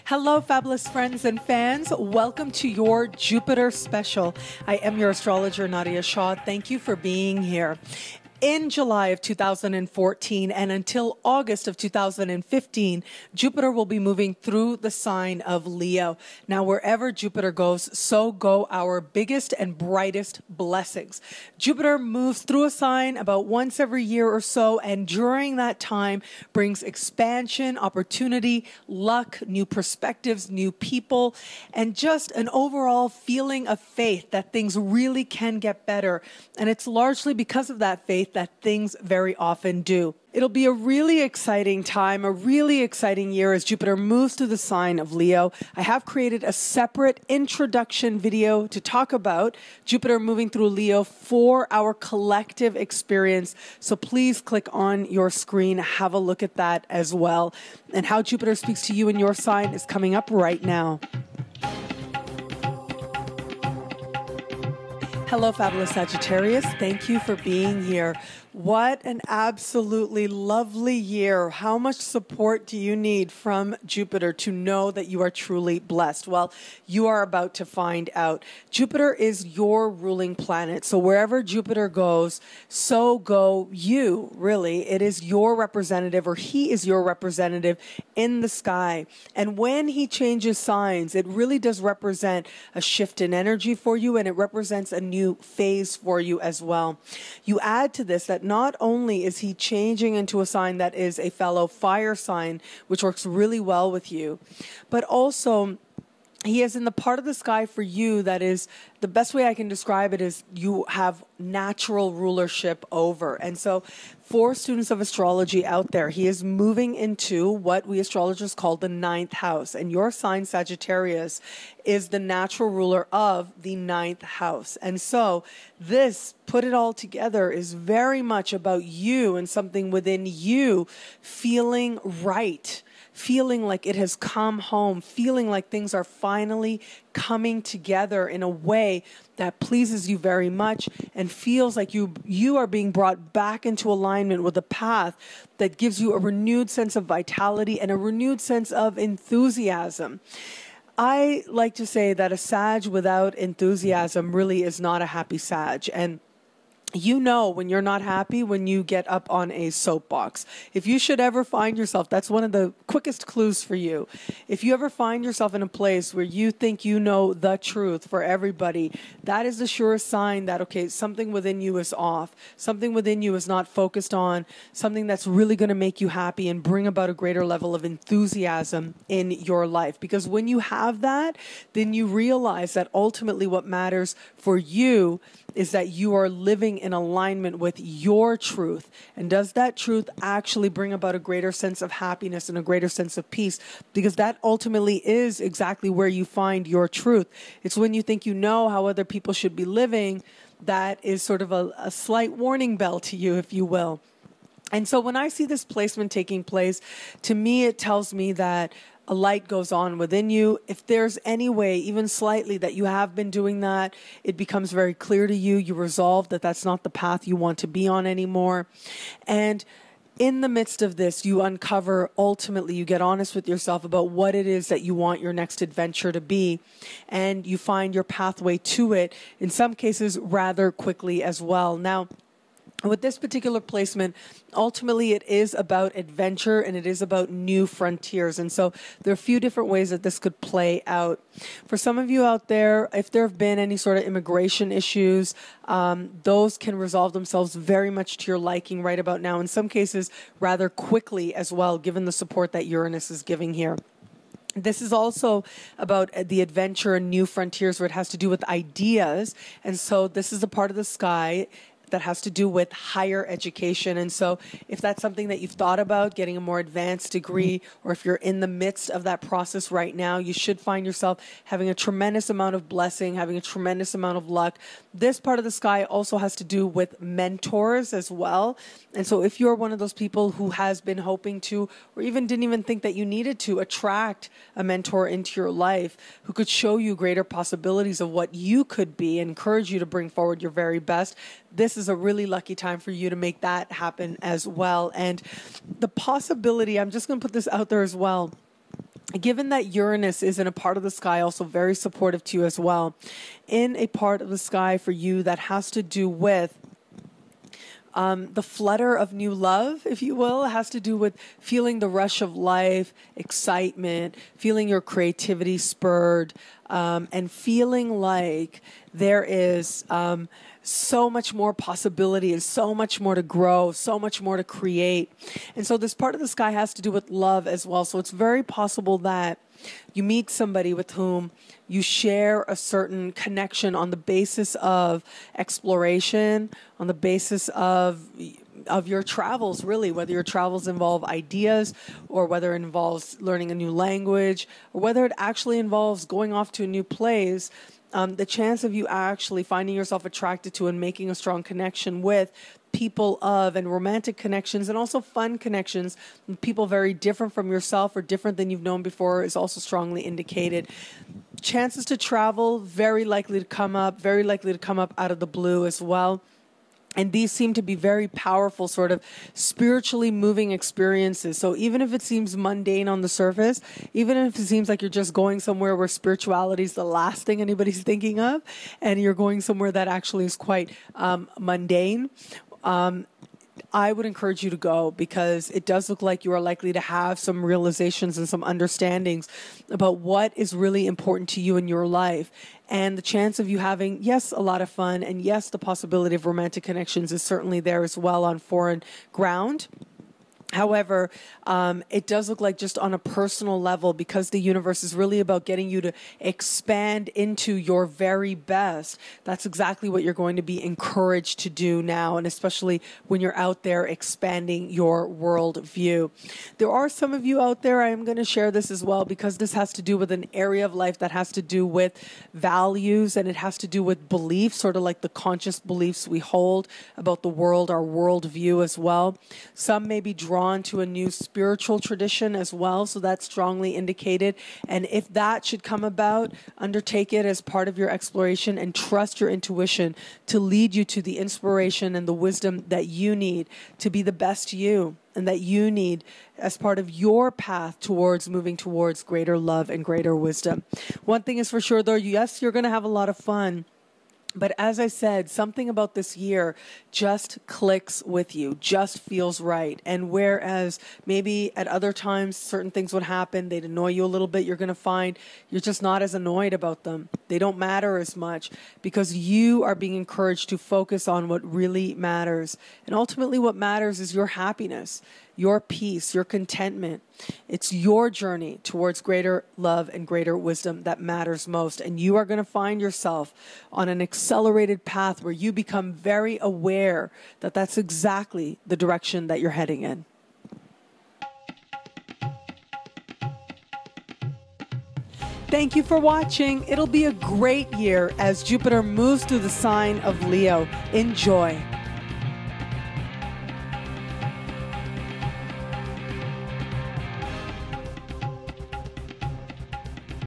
Hello, fabulous friends and fans. Welcome to your Jupiter special. I am your astrologer, Nadiya Shah. Thank you for being here. In July of 2014 and until August of 2015, Jupiter will be moving through the sign of Leo. Now, wherever Jupiter goes, so go our biggest and brightest blessings. Jupiter moves through a sign about once every year or so, and during that time brings expansion, opportunity, luck, new perspectives, new people, and just an overall feeling of faith that things really can get better. And it's largely because of that faith that things very often do. It'll be a really exciting time, a really exciting year as Jupiter moves through the sign of Leo. I have created a separate introduction video to talk about Jupiter moving through Leo for our collective experience. So please click on your screen, have a look at that as well. And how Jupiter speaks to you in your sign is coming up right now. Hello, fabulous Sagittarius. Thank you for being here. What an absolutely lovely year. How much support do you need from Jupiter to know that you are truly blessed? Well, you are about to find out. Jupiter is your ruling planet. So wherever Jupiter goes, so go you, really. It is your representative, or he is your representative in the sky. And when he changes signs, it really does represent a shift in energy for you, and it represents a new phase for you as well. You add to this that not only is he changing into a sign that is a fellow fire sign, which works really well with you, but also he is in the part of the sky for you that is, the best way I can describe it is you have natural rulership over. And so for students of astrology out there, he is moving into what we astrologers call the 9th house. And your sign, Sagittarius, is the natural ruler of the 9th house. And so this, put it all together, is very much about you and something within you feeling right, feeling like it has come home, feeling like things are finally coming together in a way that pleases you very much and feels like you are being brought back into alignment with a path that gives you a renewed sense of vitality and a renewed sense of enthusiasm. I like to say that a Sag without enthusiasm really is not a happy Sag. And you know when you're not happy when you get up on a soapbox. If you should ever find yourself, that's one of the quickest clues for you. If you ever find yourself in a place where you think you know the truth for everybody, that is the surest sign that, okay, something within you is off. Something within you is not focused on something that's really going to make you happy and bring about a greater level of enthusiasm in your life. Because when you have that, then you realize that ultimately what matters for you is that you are living in alignment with your truth. And does that truth actually bring about a greater sense of happiness and a greater sense of peace? Because that ultimately is exactly where you find your truth. It's when you think you know how other people should be living that is sort of a slight warning bell to you, if you will. And so when I see this placement taking place, to me it tells me that a light goes on within you. If there's any way, even slightly, that you have been doing that, it becomes very clear to you. You resolve that that's not the path you want to be on anymore. And in the midst of this, you uncover, ultimately, you get honest with yourself about what it is that you want your next adventure to be. And you find your pathway to it, in some cases, rather quickly as well. Now, with this particular placement, ultimately it is about adventure and it is about new frontiers. And so there are a few different ways that this could play out. For some of you out there, if there have been any sort of immigration issues, those can resolve themselves very much to your liking right about now. In some cases, rather quickly as well, given the support that Uranus is giving here. This is also about the adventure and new frontiers where it has to do with ideas. And so this is a part of the sky that has to do with higher education. And so if that's something that you've thought about, getting a more advanced degree, or if you're in the midst of that process right now, you should find yourself having a tremendous amount of blessing, having a tremendous amount of luck. This part of the sky also has to do with mentors as well. And so if you're one of those people who has been hoping to, or even didn't even think that you needed to, attract a mentor into your life who could show you greater possibilities of what you could be, encourage you to bring forward your very best, this is a really lucky time for you to make that happen as well. And the possibility, I'm just going to put this out there as well, given that Uranus is in a part of the sky also very supportive to you as well, in a part of the sky for you that has to do with the flutter of new love, if you will. It has to do with feeling the rush of life, excitement, feeling your creativity spurred, and feeling like there is so much more possibility and so much more to grow, so much more to create. And so this part of the sky has to do with love as well. So it's very possible that you meet somebody with whom you share a certain connection on the basis of exploration, on the basis of your travels, really, whether your travels involve ideas or whether it involves learning a new language or whether it actually involves going off to a new place. The chance of you actually finding yourself attracted to and making a strong connection with people of, and romantic connections and also fun connections, people very different from yourself or different than you've known before is also strongly indicated. Chances to travel, very likely to come up out of the blue as well. And these seem to be very powerful, sort of spiritually moving experiences. So even if it seems mundane on the surface, even if it seems like you're just going somewhere where spirituality is the last thing anybody's thinking of, and you're going somewhere that actually is quite mundane, I would encourage you to go, because it does look like you are likely to have some realizations and some understandings about what is really important to you in your life. And the chance of you having, yes, a lot of fun, and yes, the possibility of romantic connections is certainly there as well on foreign ground. However, it does look like just on a personal level, because the universe is really about getting you to expand into your very best. That's exactly what you're going to be encouraged to do now, and especially when you're out there expanding your world view. There are some of you out there, I am going to share this as well, because this has to do with an area of life that has to do with values, and it has to do with beliefs, sort of like the conscious beliefs we hold about the world, our world view as well. Some may be drawn to a new spiritual tradition as well, so that's strongly indicated. And if that should come about, undertake it as part of your exploration and trust your intuition to lead you to the inspiration and the wisdom that you need to be the best you, and that you need as part of your path towards moving towards greater love and greater wisdom. One thing is for sure, though, yes, you're going to have a lot of fun. But as I said, something about this year just clicks with you, just feels right. And whereas maybe at other times certain things would happen, they'd annoy you a little bit, you're going to find you're just not as annoyed about them. They don't matter as much, because you are being encouraged to focus on what really matters. And ultimately what matters is your happiness, your peace, your contentment. It's your journey towards greater love and greater wisdom that matters most. And you are going to find yourself on an accelerated path where you become very aware that that's exactly the direction that you're heading in. Thank you for watching. It'll be a great year as Jupiter moves through the sign of Leo. Enjoy.